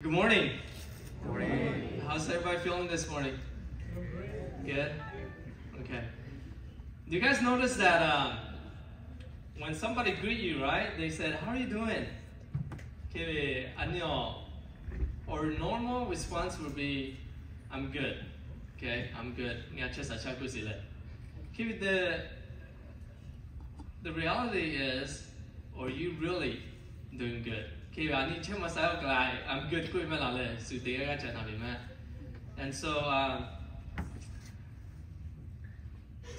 Good morning. Good morning. How's everybody feeling this morning? Good? Okay. Do you guys notice that when somebody greet you, right? They said, how are you doing? Okay, or normal response would be, I'm good. Okay, I'm good. Okay, the reality is, are you really doing good? I'm good. And so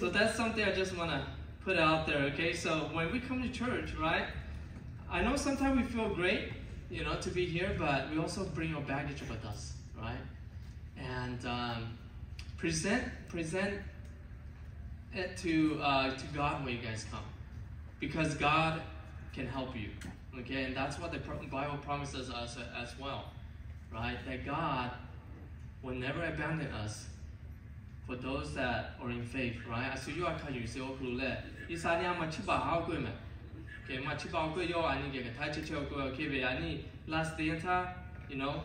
that's something I just want to put out there, okay? So when we come to church, right? I know sometimes we feel great, to be here, but we also bring our baggage with us, right? And present it to God when you guys come, because God can help you. Okay, and that's what the Bible promises us as well, right? That God will never abandon us for those that are in faith, right? As you are you say, okay, last day,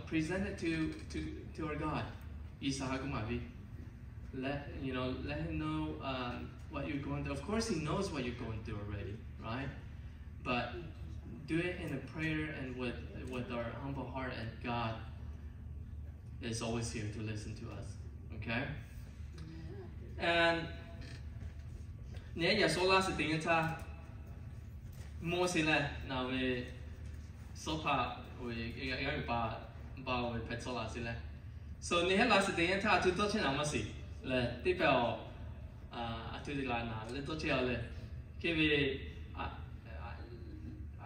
present it to our God. Let him know what you're going through. Of course, he knows what you're going through already, right? But do it in a prayer and with our humble heart, and God is always here to listen to us. Okay? And yeah, so last thing is mostly now we so far we ba we petrol sila. So near last thing is to touch na masi le tipo to the line na le touch le give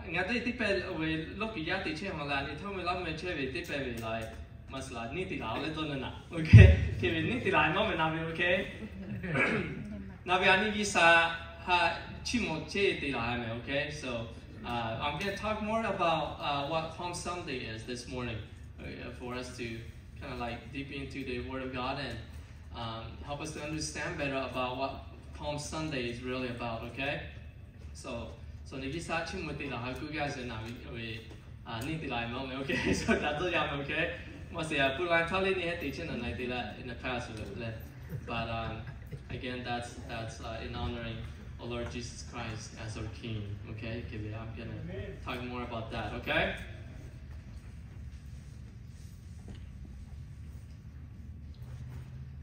Ngati tipel we look yati che malani thomi lam me che we tipel lai masla ni ti la le ton na okay ke ni ti la mo me na we okay na we ani visa ha chimo che ti la me okay. So I'm going to talk more about what Palm Sunday is this morning, for us to kind of like deep into the Word of God and help us to understand better about what Palm Sunday is really about, okay? So the start with the good guys and we need the line moment, okay? So that's all I'm okay. Must say I put line totally near teaching and I did that in the past with it. But again, that's in honoring our Lord Jesus Christ as our King, okay? I'm gonna talk more about that, okay?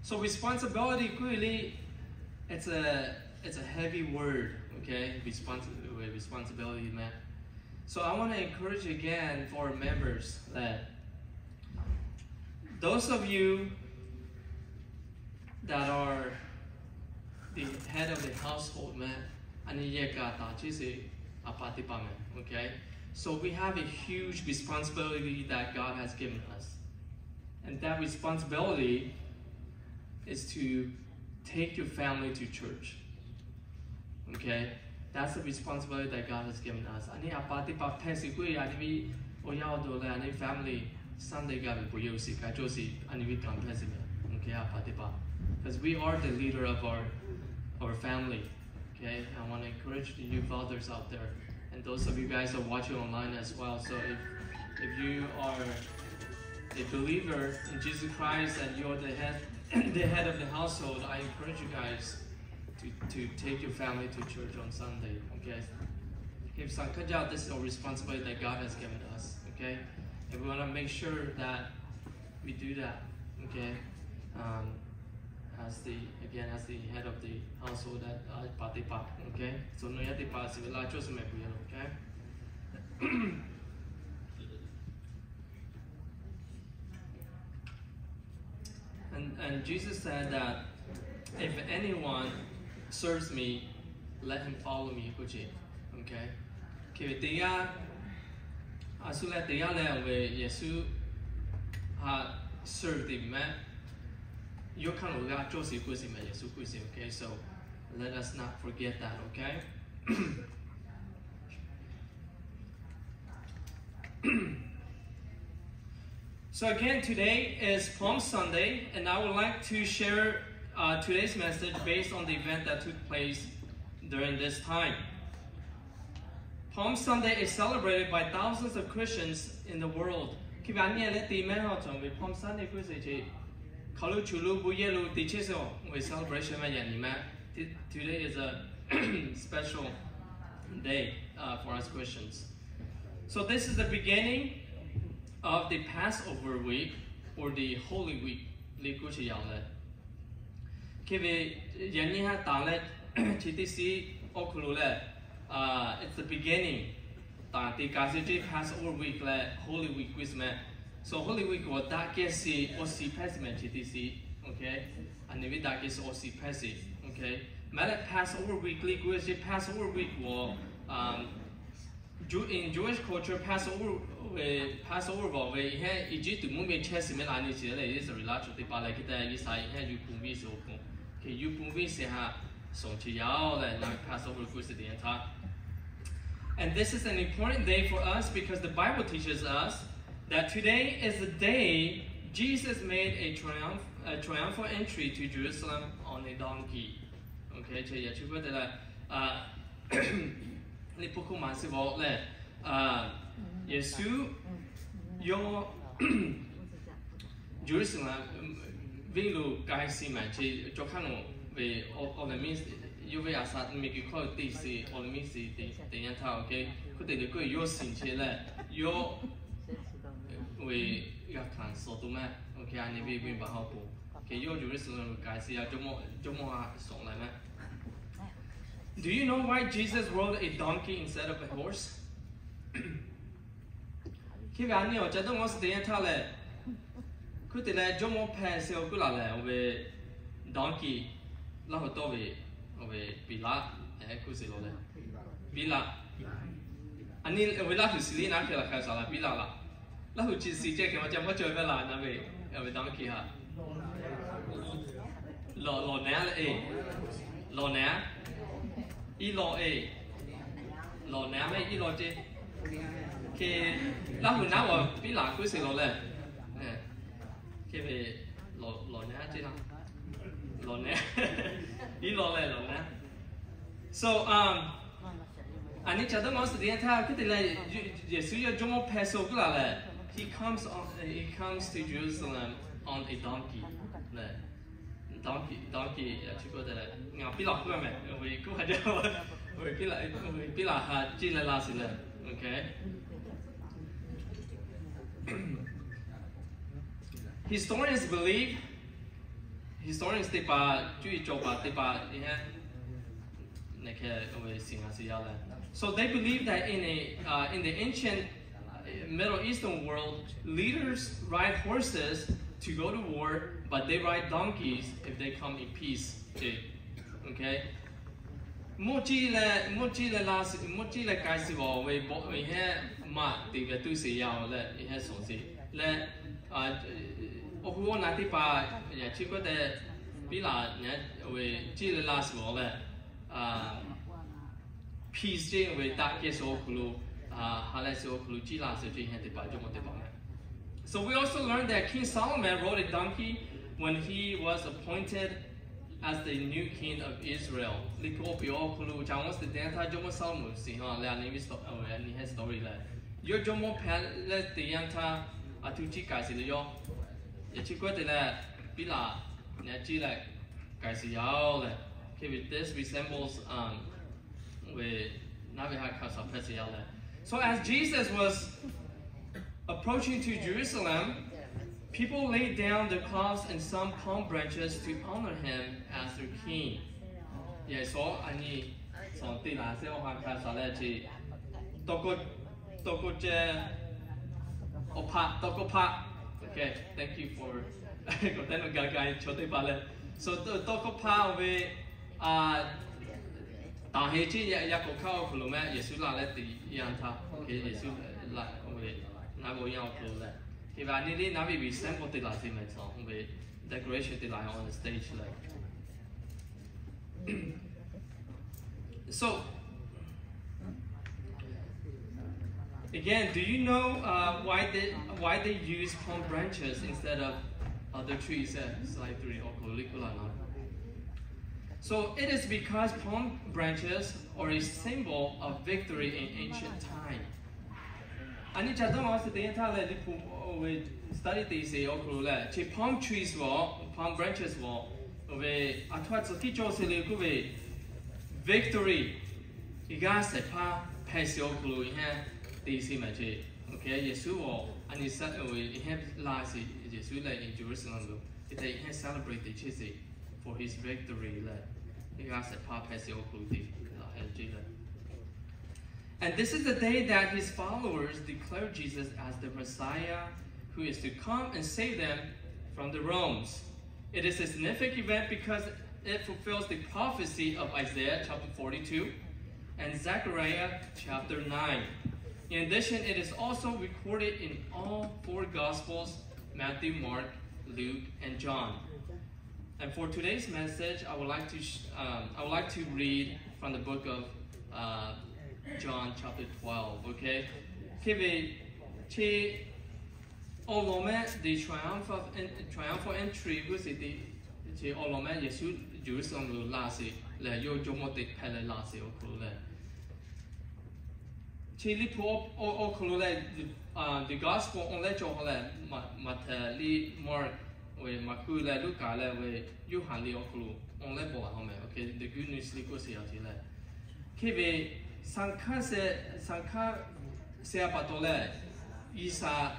So responsibility really, it's a heavy word, okay? Responsibility, man. So I want to encourage again for members that those of you that are the head of the household, man, okay? So we have a huge responsibility that God has given us. And that responsibility is to take your family to church. Okay? That's the responsibility that God has given us. Family Sunday because we are the leader of our family. Okay? I want to encourage the you fathers out there, and those of you guys that are watching online as well. So if you are a believer in Jesus Christ and you're the head of the household, I encourage you guys to take your family to church on Sunday, okay? This is a responsibility that God has given us, okay? And we want to make sure that we do that, okay? As the head of the household, okay? So no yati pass we la chose me okay? And Jesus said that if anyone serves me, let him follow me, okay? Kaya asula tiya le we Yesu ha served him, man. You can look Josie Kusi me Yesu Kusi, okay? So let us not forget that, okay? So again, today is Palm Sunday, and I would like to share today's message based on the event that took place during this time. Palm Sunday is celebrated by thousands of Christians in the world khi bạn nghe lên tìm họ chuẩn bị phong sát này cứ gì chứ kalau chulu buye lu teacher so we celebration mà dạng mà today is a special day for us Christians. So this is the beginning of the Passover week or the Holy Week. Lý cố chỉ dạng này. Khi về dạng như ha tàng lên chỉ tí sĩ ô khổ là it's the beginning. Tàng tí cá sĩ chỉ Passover week là Holy Week quiz mà. So Holy Week của ta kia sĩ ô sĩ pesi mà chỉ tí sĩ, okay? Anh ấy biết ta kia sĩ ô sĩ pesi, okay? Mà là Passover week lý quiz chỉ Passover week của in Jewish culture, Passover vào về he Egypt tụi muốn về Chelsea mới làm như thế này, is a relax tụi bà lại cái tay như sai he you cũng biết số cũng, cái you cũng biết sẽ ha sống chỉ giáo là làm Passover của sự kiện ta. And this is an important day for us because the Bible teaches us that today is the day Jesus made a triumphal entry to Jerusalem on a donkey. Okay, so yeah, chúng ta là Lý bố khúc mạng sư vô là Giê-xu yo Jerusalem vinh lù cái gì mà chỉ cho khăn ngộ về Olympics yêu về Asad mình cứ coi tỷ sĩ Olympics tỷ nhân thao ok có thể được coi yo xin chế là yo về các khán số tụ mà ok anh ấy về bên bảo học ok yo Jerusalem cái gì à cho mua sống lại mà. Do you know why Jesus rode a donkey instead of a horse? Khi bạn nhiều chắc tôi nói sự kiện thà là cứ từ là trong một phe xe cứ là về donkey là họ to về bị lá cứ gì rồi bị lá anh ấy về lá thì xử lý nào thì là khai sao là bị lá là họ chỉ xử cái mà chẳng có chơi với lá nào về donkey ha lò nè là lò nè ý lo lo nè mấy ý lo chứ khi lá hồi nào mà biết là cứ xì lo lên khi về lo nè chứ nào lo nè ý lo nè so anh ấy chắc đó nói sự kiện theo cái này là Giê-xu cho một peso cứ là he comes to Jerusalem on a donkey là donkey chỉ có thể là ngào biết lọc thôi mà vì cũng phải cho vì biết là chỉ là gì là okay. Historians thì bà chú ý cho bà thì bà đi ha này cái về sinh hoạt gì là so they believe that in the ancient Middle Eastern world leaders ride horses to go to war, but they ride donkeys if they come in peace. Okay. Mochi là cái gì vào về bộ về he mà thì về tôi sẽ giàu là he sống gì là ở khu này thì bà nhà chỉ có thể bị là nhà về chỉ là gì vào là peace chứ về đại cái số khu hay là số khu chỉ là số chỉ he thì bà cho một thì bà. So we also learned that King Solomon rode a donkey when he was appointed as the new king of Israel. Liko pio kulu chawon se den tha jomo Solomon si ha la ni ni has story la. Yo jomo phan le tian tha atu chi kai si le yo. Ye chi ko de la bi la ne chi la kai si yao le. Okay, this resembles with Naviha Kasa Pesial. So as Jesus was approaching to Jerusalem, people laid down their cloths and some palm branches to honor him as their king. Yeah, so ani so ti la se wa ka sa le chi toko che toko pa. Okay, thank you for ko tan ga ga chote pa le. So toko pa we ta he chi ya ko khao ko lo ma Yesu la le ti yan tha. Okay, Yesu la ko we na go yan ko le. If I need it, now we sample the last image on the decoration the line on the stage like. So again, do you know why they use palm branches instead of other trees? Slide 3 or Colicula. So it is because palm branches are a symbol of victory in ancient time. Ani chadong also the entire we study this okulu che palm trees palm branches we atwat so kicho sele ku we victory igase pa pass okulu ihe this ma che okay Yesu ani sa we have last Yesu in Jerusalem they have celebrated Jesus for his victory igase pa pass okulu And this is the day that his followers declare Jesus as the Messiah who is to come and save them from the Romans. It is a significant event because it fulfills the prophecy of Isaiah chapter 42 and Zechariah chapter 9. In addition, it is also recorded in all four Gospels, Matthew, Mark, Luke, and John. And for today's message, I would like to read from the book of John chapter 12, okay? The triumphal entry was the Olome Yesu Jerusalem lasi le yo jomote pele lasi okule. Chili po okule the gospel on le johole Matthew, Mark, we Makule Luca le we Johann le okulu on le bola home, okay? The good news li ko se ati le. Kebe Sanka se apatole isa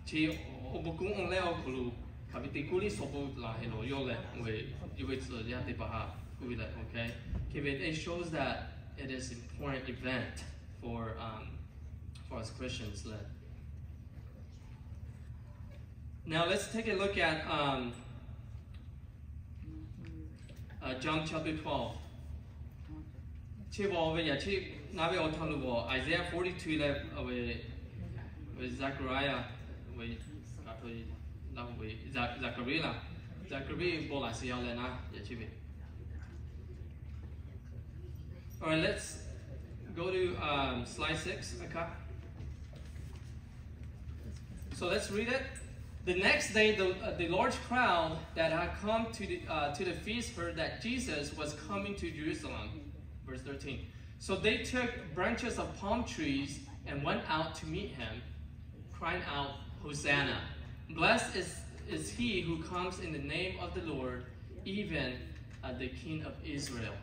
che obukun onle okulu kabitikuli sobo la helo yole we yuwitsu yate baha kuile okay. It shows that it is an important event for us Christians. Now let's take a look at John chapter 12. Isaiah 42 with Zechariah with Zachariah bola siya lena yachibi. All right, let's go to slide 6. Okay. So let's read it. The next day, the large crowd that had come to the feast heard that Jesus was coming to Jerusalem. Verse 13. So they took branches of palm trees and went out to meet him, crying out, Hosanna! Blessed is he who comes in the name of the Lord, even the King of Israel.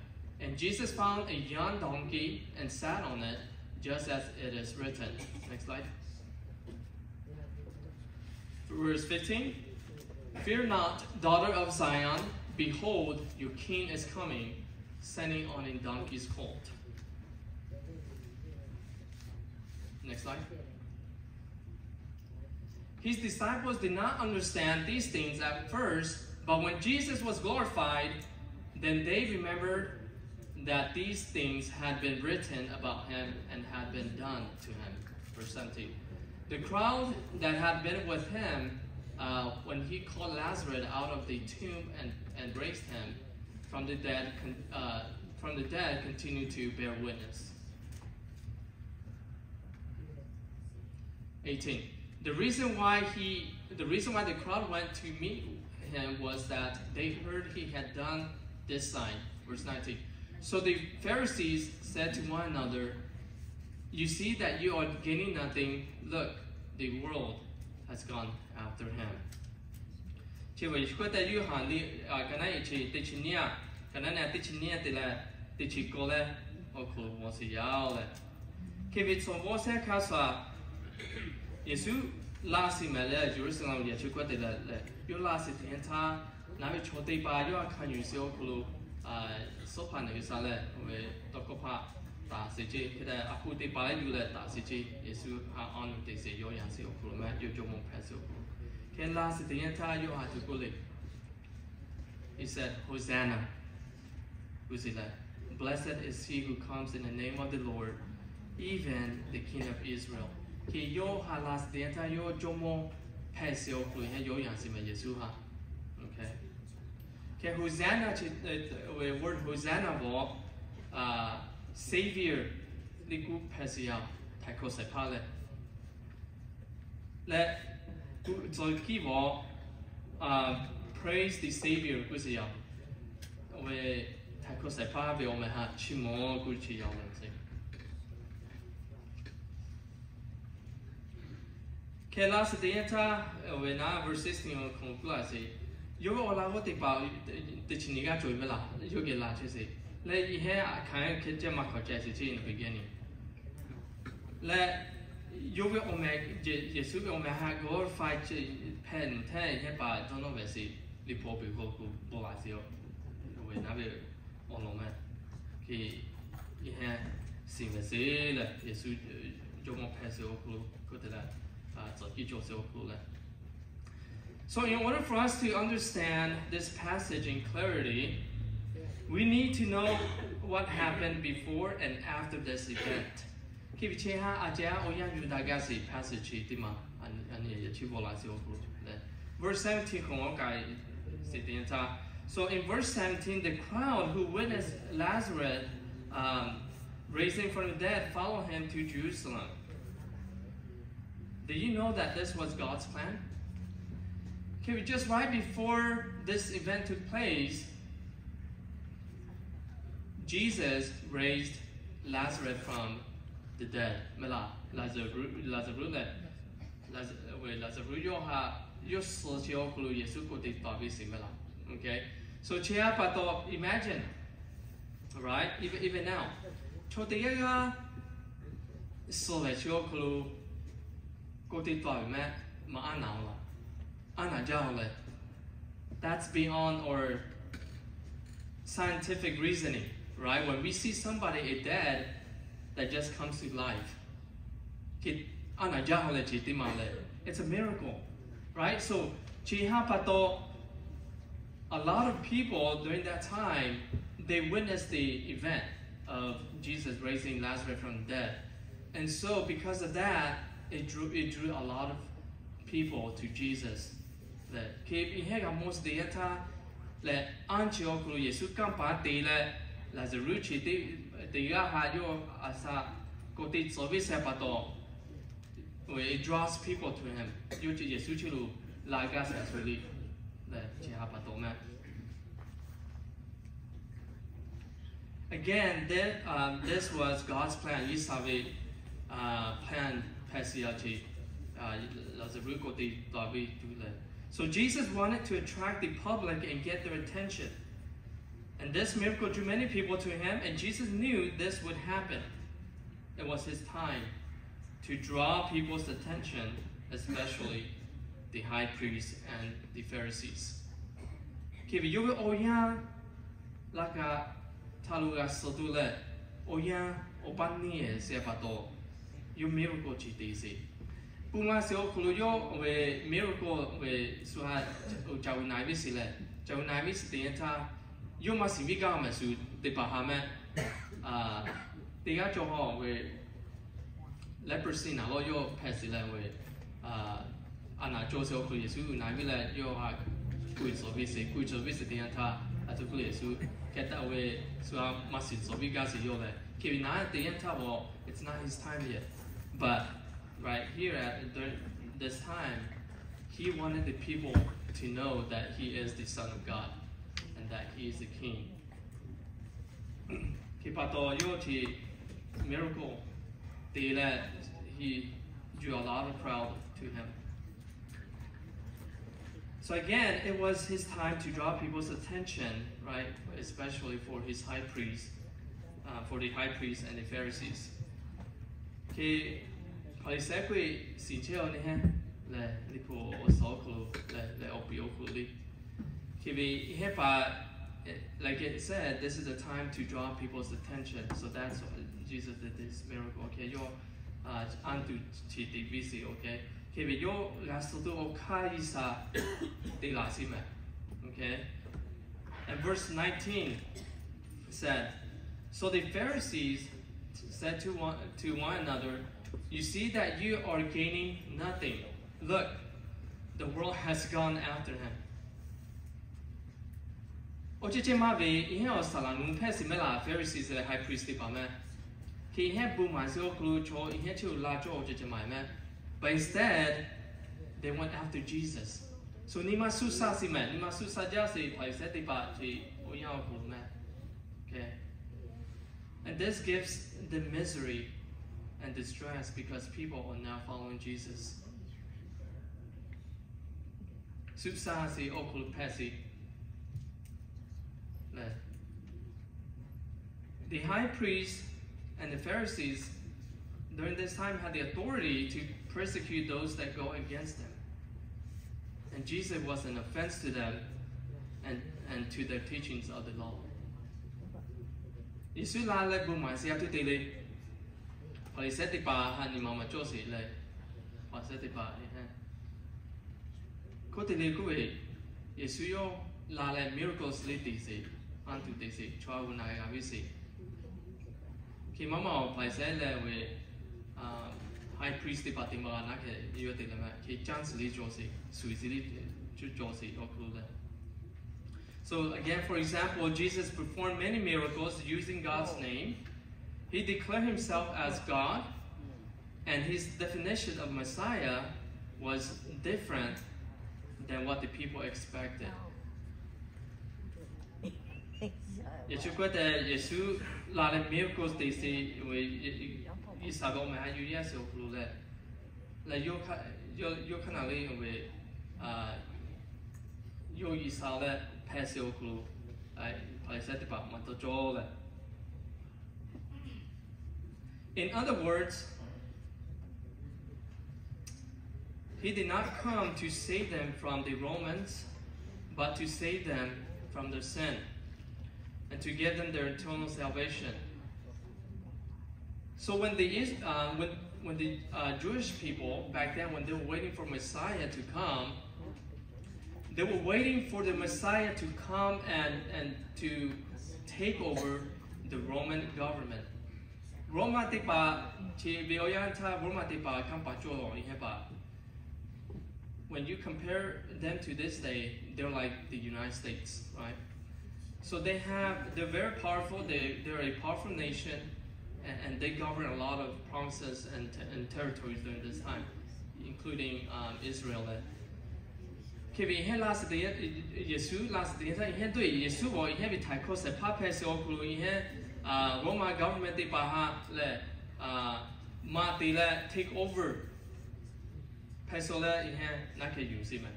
And Jesus found a young donkey and sat on it, just as it is written. Next slide. Verse 15. Fear not, daughter of Zion, behold, your king is coming, sitting on a donkey's colt. Next slide. His disciples did not understand these things at first, but when Jesus was glorified, then they remembered that these things had been written about him and had been done to him. Verse 17. The crowd that had been with him when he called Lazarus out of the tomb and raised him from the dead continued to bear witness. 18. The reason why the crowd went to meet him was that they heard he had done this sign. Verse 19. So the Pharisees said to one another, "You see that you are gaining nothing. Look, the world has gone after him." Yesu lasi mele Jerusalem ya chukwa de la yo lasi tienta na be chote ba yo kan yu se okulu sopa ne sale we tokopa ta se je keda aku te ba yu le ta se je Yesu ha on de se yo ya se okulu ma yo jo mo paso ken lasi tienta yo ha to kule. He said, Hosanna. Who's it that? Blessed is he who comes in the name of the Lord, even the King of Israel. He yo halas the entire yo jomo pesio klu he yo yansi me Yesu ha. Okay. Okay, Hosanna the word Hosanna bo Savior liku pesia taiko se pale. Let so kibo praise the Savior kusia. We taiko se pa be o me ha chimo kuchi yo. Okay, last day when I verse 16 on conclude you will allow what about the Chiniga to Villa, you get large say. Let you hear I can't catch a mark in the beginning. Let you will make Jesu will make glorified pen, ten, by don't know see the poor people who Boazio. We never on no man. He had seen the sail, Jesu, Jomo Passio, good that. So in order for us to understand this passage in clarity, we need to know what happened before and after this event. Verse 17. So in verse 17, the crowd who witnessed Lazarus raising from the dead followed him to Jerusalem. Do you know that this was God's plan? Okay, just right before this event took place, Jesus raised Lazarus from the dead. Lazarus okay, so imagine, right? Even now, that's beyond our scientific reasoning, right? When we see somebody dead that just comes to life, it's a miracle, right? So a lot of people during that time, they witnessed the event of Jesus raising Lazarus from the dead, and so because of that, it drew a lot of people to Jesus. That most data let Antioch Yesu Kampa de Lazarus the Yahayo Asa Kotit Sovis Apato. It draws people to him. You to Yesu Lagas as really the Chihapatoma. Again, this was God's plan. Yisavi plan Pasiachi. So Jesus wanted to attract the public and get their attention. And this miracle drew many people to him, and Jesus knew this would happen. It was his time to draw people's attention, especially the high priests and the Pharisees. You miracle chitisi. Puma se okuluyo we miracle we suha jawinavi sile. Jawinavi stienta you must be gamasu de Bahama. The Gajoho we leprosy na loyo pesile we Anna Joseph Kuyesu Navila yo ha good service the entire at the Kuyesu get away so must so we got yo le. Kivina the entire it's not his time yet. But right here at this time, he wanted the people to know that he is the Son of God and that he is the King. Miracle, he drew a lot of crowd to him. So again, it was his time to draw people's attention, right? Especially for his high priest, for the high priests and the Pharisees. Okay, exactly. Like it said, this is the time to draw people's attention. So that's why Jesus did this miracle. Okay, yo, antu chiti okay. Okay, yo gastudo okaisa de lasime. Okay, and verse 19 said, so the Pharisees said to one another, you see that you are gaining nothing. Look, the world has gone after him. Pharisees the high priest but instead they went after Jesus. So nima susasi man, nima susajasi okay. And this gives the misery and distress because people are now following Jesus. Subsasi okul pesi. The high priest and the Pharisees during this time had the authority to persecute those that go against them. And Jesus was an offense to them and to their teachings of the law. Yesu la le bu ma sia tu te le. Pali se te pa ha ni mama cho si le. Pa se te pa e ha. Ko te le ku e Yesu yo la le miracles le ti se. An tu te se chwa wu na ga vi se. Ki mama pa se le we high priest te pa te ma na ke yo te le ma ki chance le jo se sui si le jo se o ku le. So again, for example, Jesus performed many miracles using God's name. He declared himself as God, and his definition of Messiah was different than what the people expected. Yesu kata Yesu la le miracles they say we isado me ayu yes o klule. La yo kana le we yo isale pasio klu I said about manto jole. In other words, he did not come to save them from the Romans, but to save them from their sin and to give them their eternal salvation. So when the Jewish people back then, when they were waiting for Messiah to come, they were waiting for the Messiah to come and to take over the Roman government. Roma te pa chi beoyanta Roma te pa kampa cholo iheba. When you compare them to this day, they're like the United States, right? So they're very powerful. They're a powerful nation, and they govern a lot of provinces and territories during this time, including Israel. Kevin he last day Yesu last day he do Yesu wo he be tai ko se pa pe se okulu he Roma government te pa ha le ma te le take over pe so le he na ke yu si man.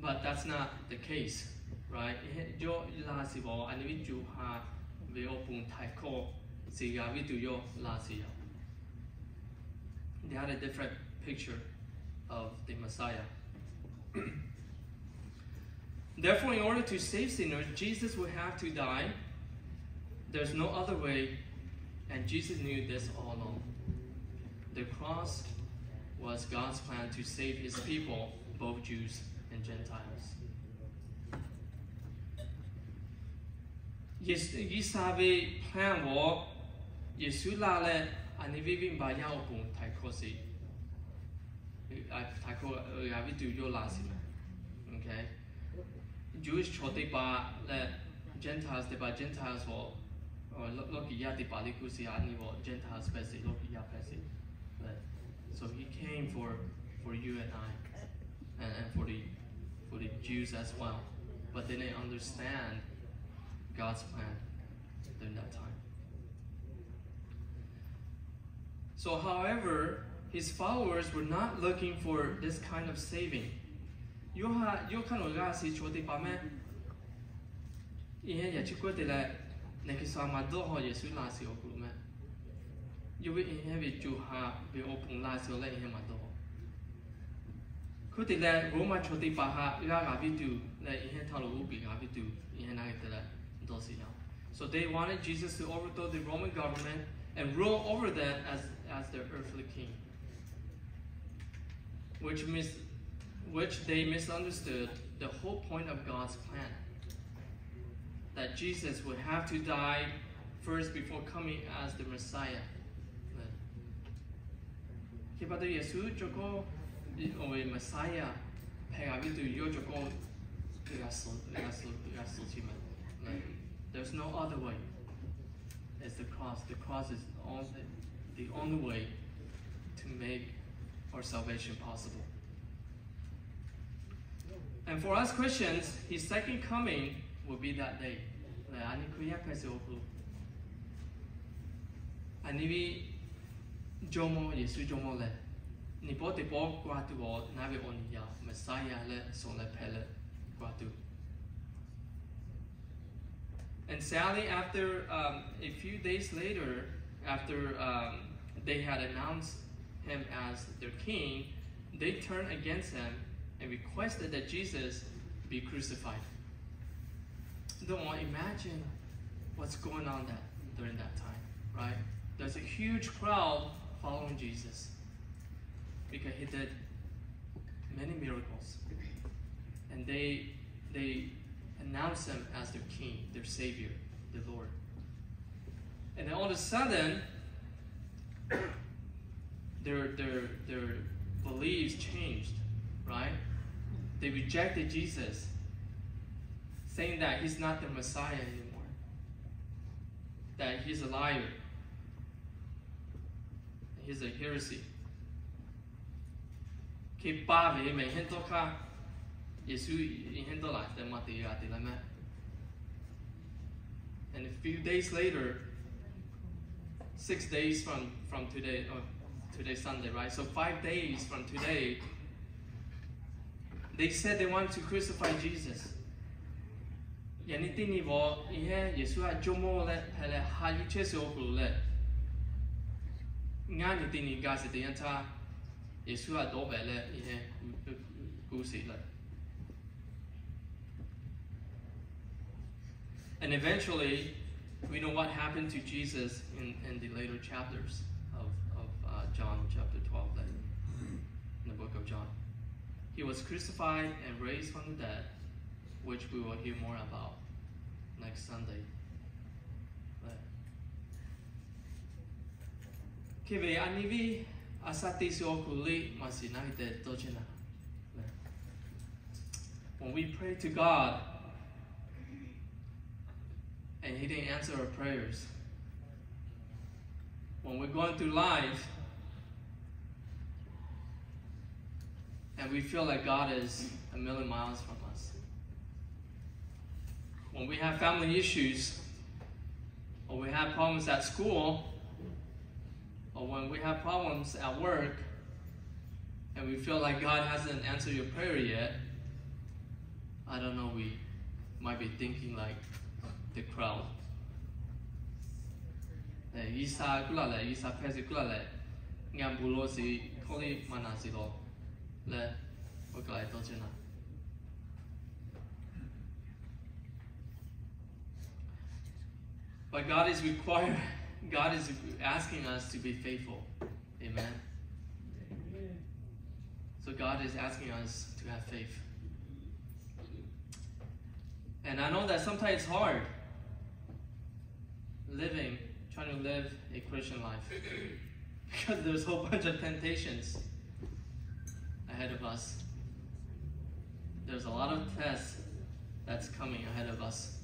But that's not the case, right? Yo la si bo ani vi ju ha ve opun tai ko si ga vi tu yo la si yo. They had a different picture of the Messiah. Therefore, in order to save sinners, Jesus would have to die. There's no other way, and Jesus knew this all along. The cross was God's plan to save his people, both Jews and Gentiles. Yisabe plan wo Yesu la le ani vivin ba yao pun tai kosi. Okay, Jewish chote ba le Gentiles de ba Gentiles wo loki ya de ba likusi ani wo Gentiles pesi loki ya pesi. So he came for you and I, and for the Jews as well, but they didn't understand God's plan during that time. So, however, his followers were not looking for this kind of saving. Yo kan oga si chote pa me. Ihe ya chiko de la ne ki sa ma do ho Yesu la si okulu me. Yo we ihe be ju ha be opun la si la ihe ma do. Ko de la Roma chote pa ha ga vi tu la ihe ta lo bi ga vi tu ihe na ke la do si ya. So they wanted Jesus to overthrow the Roman government and rule over them as their earthly king. Which they misunderstood the whole point of God's plan. That Jesus would have to die first before coming as the Messiah. Kepada Yesu joko o Messiah pegavitu yo joko there's no other way. It's the cross. The cross is the only way to make our salvation possible. And for us Christians, his second coming will be that day. Anivi jomo Yesu jomo le. 你波地波挂住我那边我你要 Messiah 咧送嚟劈咧挂住。And sadly, after a few days later, after they had announced him as their king, they turned against him and requested that Jesus be crucified. Don't want to imagine what's going on during that time, right? There's a huge crowd following Jesus because he did many miracles, and they announced him as their king, their savior, their Lord. And then all of a sudden, their beliefs changed, right? They rejected Jesus, saying that he's not the Messiah anymore, that he's a liar, he's a heresy. And a few days later, 6 days from today, or today's Sunday, right? So 5 days from today, they said they wanted to crucify Jesus. And eventually, we know what happened to Jesus in the later chapters of John chapter 12, in the book of John. He was crucified and raised from the dead, which we will hear more about next Sunday. When we pray to God and He didn't answer our prayers, when we're going through life and we feel like God is a million miles from us, when we have family issues, or we have problems at school, or when we have problems at work, and we feel like God hasn't answered your prayer yet, I don't know, we might be thinking like the crowd. But God is asking us to be faithful. Amen. So God is asking us to have faith. And I know that sometimes it's hard trying to live a Christian life because there's a whole bunch of temptations ahead of us. There's a lot of tests that's coming ahead of us.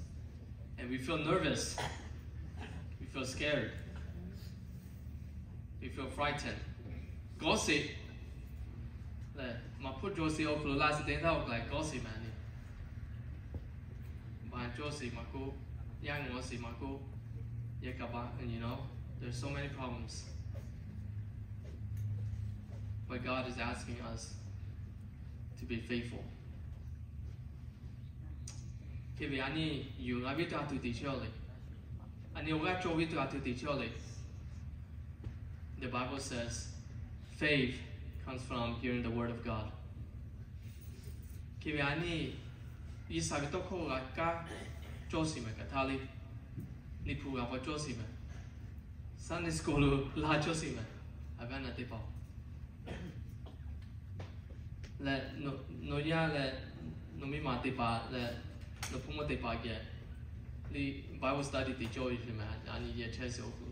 And we feel nervous. We feel scared. We feel frightened. Gossip. Ma put Josie over the last day out like gossip man. But Josie Mako, young Mosi Mako, Yakaba, and there's so many problems. But God is asking us to be faithful. The Bible says faith comes from hearing the word of God. Sunday school la Josime. Avana Depo. Let no ya let no me matepa let no pumo depa get. The Bible study the joy man and ye chess oku.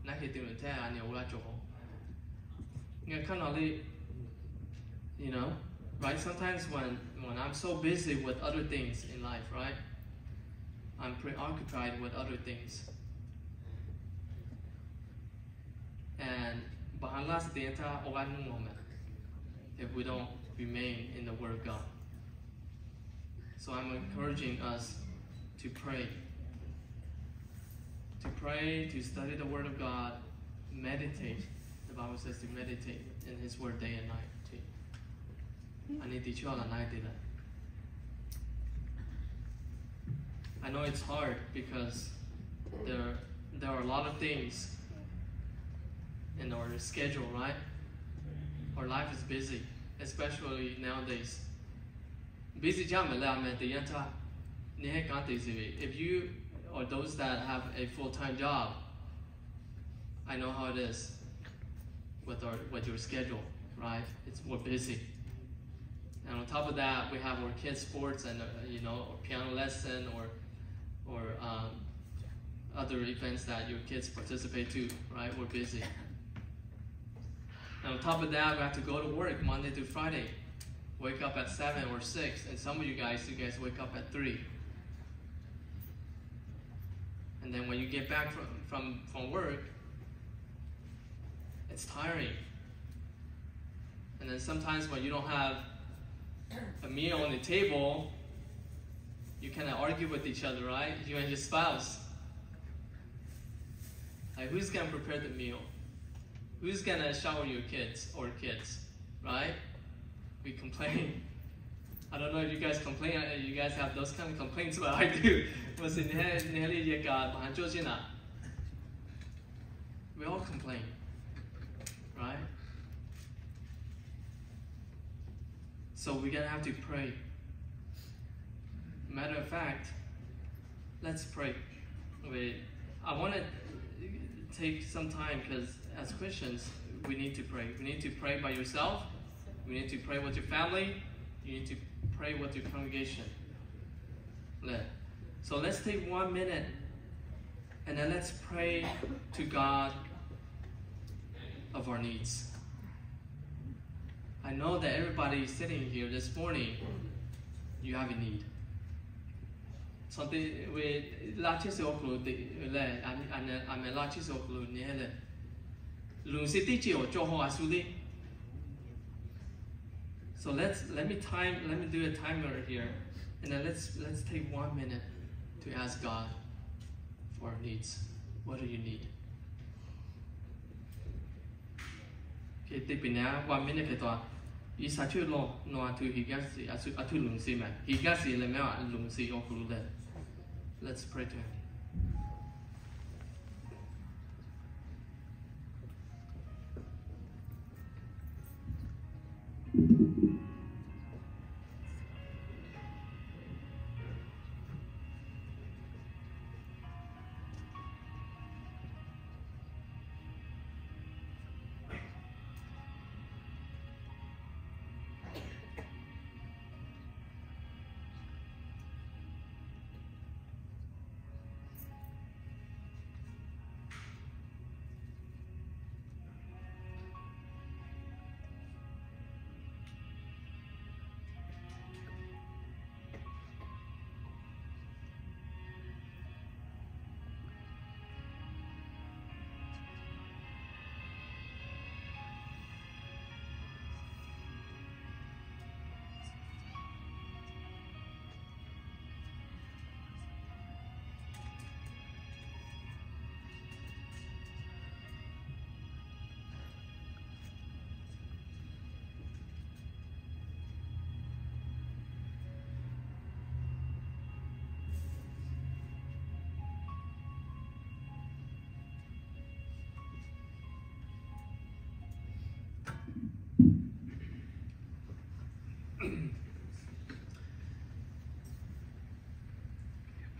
Naked in the tear and your lacho. Right? Sometimes when I'm so busy with other things in life, right? I'm preoccupied with other things. And behind last the entire moment if we don't remain in the Word of God. So I'm encouraging us to pray. To pray, to study the Word of God, meditate The Bible says to meditate in His Word day and night. I know it's hard because there are a lot of things in our schedule, right? Our life is busy, especially nowadays. Busy if you or those that have a full-time job, I know how it is with your schedule, right? We're busy. And on top of that, we have our kids' sports and piano lesson or other events that your kids participate to, right? We're busy. And on top of that, we have to go to work Monday through Friday. Wake up at 7 or 6, and some of you guys wake up at 3. And then when you get back from work, it's tiring. And then sometimes when you don't have a meal on the table, you kind of argue with each other, right? You and your spouse. Like, who's going to prepare the meal? Who's going to shower your kids, right? We complain. I don't know if you guys complain. You guys have those kind of complaints, but I do. We all complain, right? So we're going to have to pray. Matter of fact, let's pray. I want to take some time because as Christians, we need to pray. We need to pray by yourself. We need to pray with your family. You need to pray with your congregation. So let's take 1 minute and then let's pray to God of our needs. I know that everybody sitting here this morning, you have a need. Something with largest okulu I'm a largest okulu near So let me do a timer here, and then let's take 1 minute to ask God for our needs. What do you need? Okay, take 1 minute ke toa. Isa chu lo no atu higasi atu lungsi man. Higasi le mea lungsi okulu le. Let's pray to Him.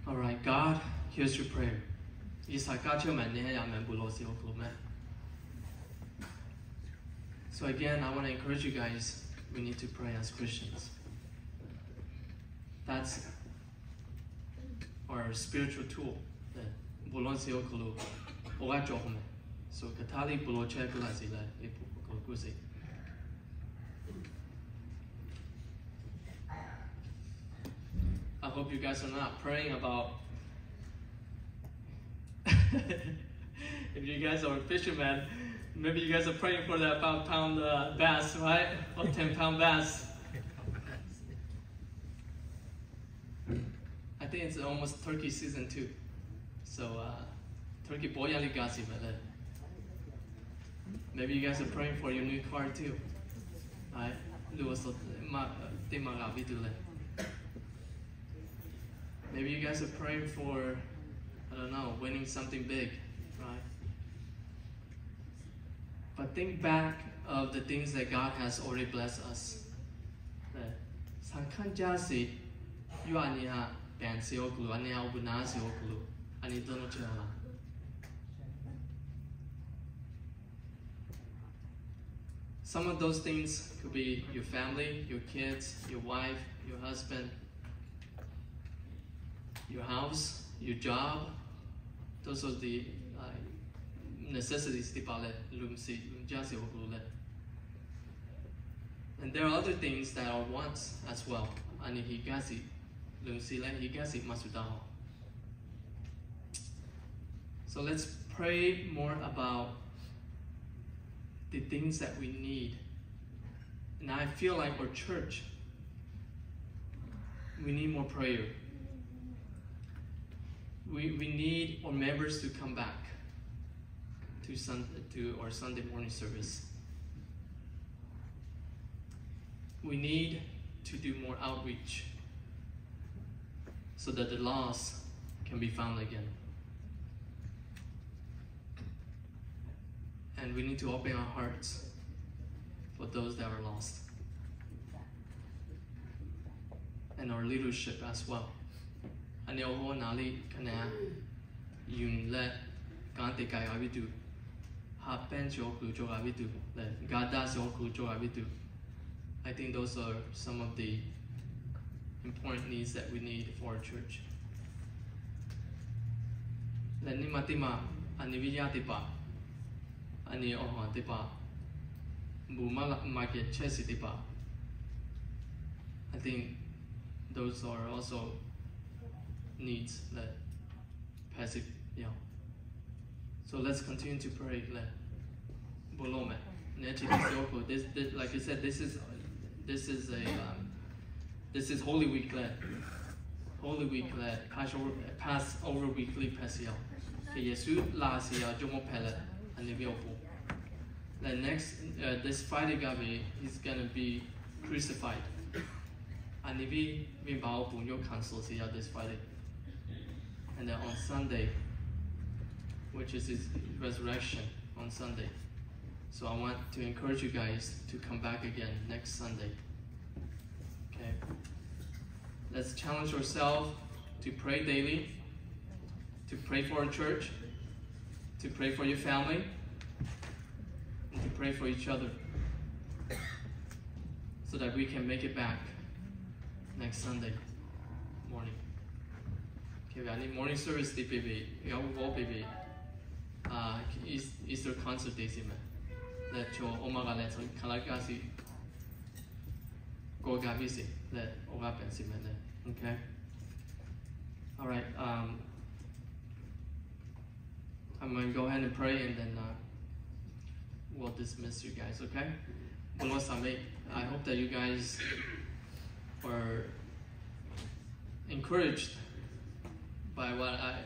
All right, God, here's your prayer. So again, I want to encourage you guys, we need to pray as Christians. That's our spiritual tool. So Katali I hope you guys are not praying about if you guys are fishermen, maybe you guys are praying for that 5-pound bass, right? Or 10-pound bass. I think it's almost turkey season too. So turkey boyali gasi Maybe you guys are praying for your new car too. Right? Maybe you guys are praying for, I don't know, winning something big, right? But think back of the things that God has already blessed us. Some of those things could be your family, your kids, your wife, your husband, your house, your job. Those are the necessities. And there are other things that are wants as well. So let's pray more about the things that we need. And I feel like our church, we need more prayer. We need our members to come back to our Sunday morning service. We need to do more outreach so that the lost can be found again. And we need to open our hearts for those that are lost. And our leadership as well. And the whole Nali Kana Yun let Gante Kai Abidu Hapen Joku Jo Abidu let Gada Joku Jo Abidu. I think those are some of the important needs that we need for our church. Let Nimatima Aniviyatipa Ani Oha Tipa Bumala Market Chesi Tipa. I think those are also needs that passive, yeah. So let's continue to pray. Bolome. This, like I said, this is Holy Week. Holy Week. Passover weekly Passion. Yesu last year Jomo Pellet and the Viopo. Then next this Friday Gabi is gonna be crucified. And if we bow your councils here this Friday. And then on Sunday, which is his resurrection on Sunday. So I want to encourage you guys to come back again next Sunday. Okay? Let's challenge ourselves to pray daily, to pray for our church, to pray for your family, and to pray for each other so that we can make it back next Sunday morning. Okay, I need morning service the baby. Baby. Easter concert days man. Let your Omaga let Kalakasi go Gavisi. Let Ogapen man. Okay. Alright, I'm gonna go ahead and pray and then we'll dismiss you guys, okay? I hope that you guys are encouraged by what I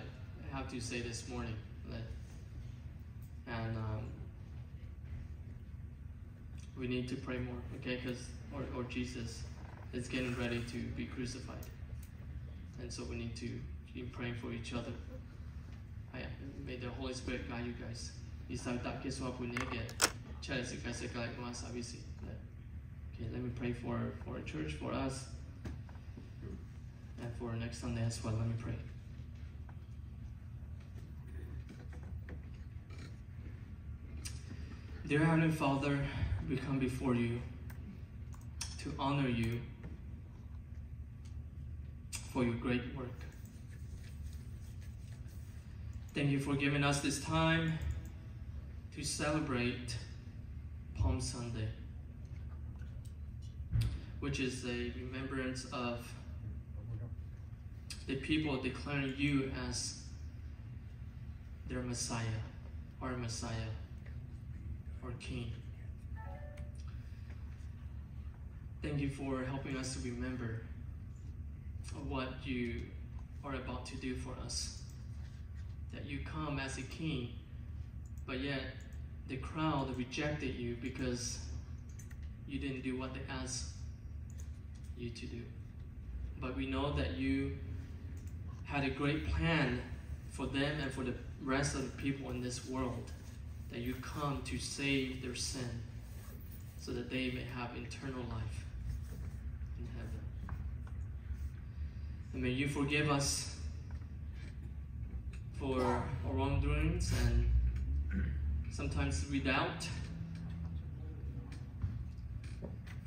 have to say this morning. And we need to pray more, okay? Because our Jesus is getting ready to be crucified. And so we need to keep praying for each other. May the Holy Spirit guide you guys. Okay, let me pray for our church, for us, and for next Sunday as well. Let me pray. Dear Heavenly Father, we come before you to honor you for your great work. Thank you for giving us this time to celebrate Palm Sunday, which is a remembrance of the people declaring you as their Messiah, our King. Thank you for helping us to remember what you are about to do for us. That you come as a king, but yet the crowd rejected you because you didn't do what they asked you to do. But we know that you had a great plan for them and for the rest of the people in this world, that you come to save their sin so that they may have eternal life in heaven. And may you forgive us for our wrongdoings, and sometimes we doubt.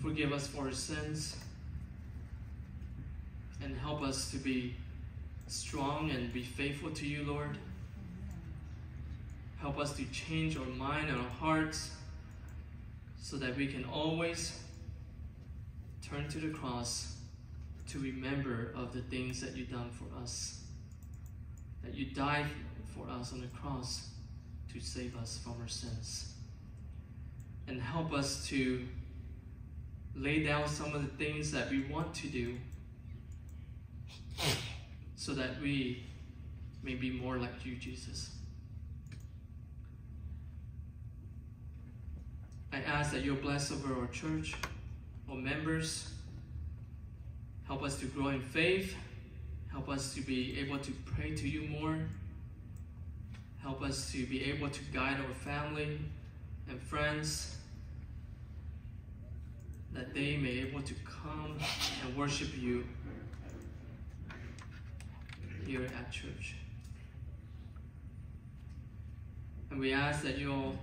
Forgive us for our sins and help us to be strong and be faithful to you, Lord. Help us to change our mind and our hearts so that we can always turn to the cross to remember of the things that you've done for us, that you died for us on the cross to save us from our sins. And help us to lay down some of the things that we want to do so that we may be more like you, Jesus. I ask that you'll bless over our church, our members. Help us to grow in faith. Help us to be able to pray to you more. Help us to be able to guide our family and friends, that they may be able to come and worship you here at church. And we ask that you'll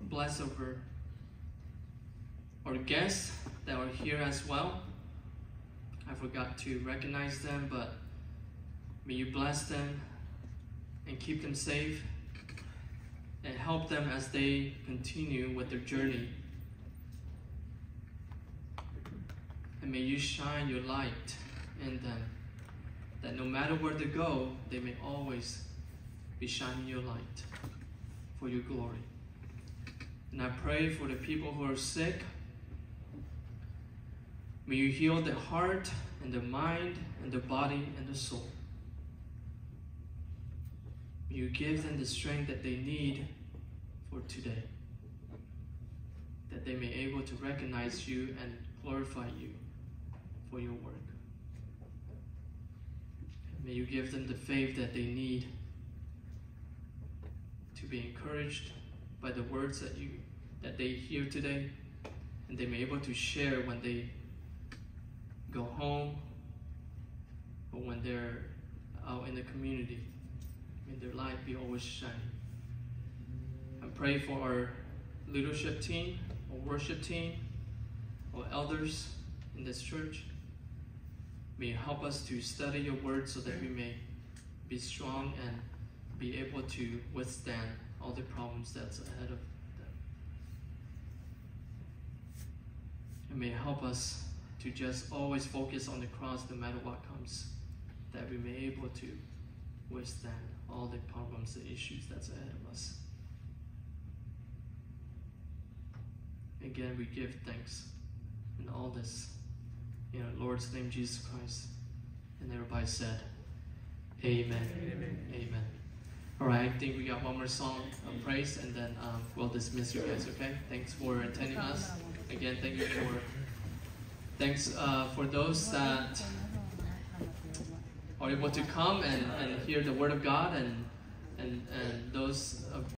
bless over our guests that are here as well. I forgot to recognize them, but may you bless them and keep them safe and help them as they continue with their journey. And may you shine your light in them, that no matter where they go, they may always be shining your light for your glory. And I pray for the people who are sick. May you heal their heart and their mind and their body and their soul. May you give them the strength that they need for today, that they may be able to recognize you and glorify you for your work. May you give them the faith that they need to be encouraged by the words that they hear today, and they may be able to share when they go home or when they're out in the community. May their light be always shining. I pray for our leadership team, our worship team, our elders in this church. May you help us to study your word so that we may be strong and be able to withstand all the problems that's ahead of them. And may you help us to just always focus on the cross no matter what comes, that we may be able to withstand all the problems, the issues that's ahead of us. Again, we give thanks in all this in our Lord's name, Jesus Christ. And everybody said, Amen. Amen. Amen. All right, I think we got one more song of praise, and then we'll dismiss you guys, okay? Thanks for attending us. Again, thanks for those that are able to come and hear the Word of God, and those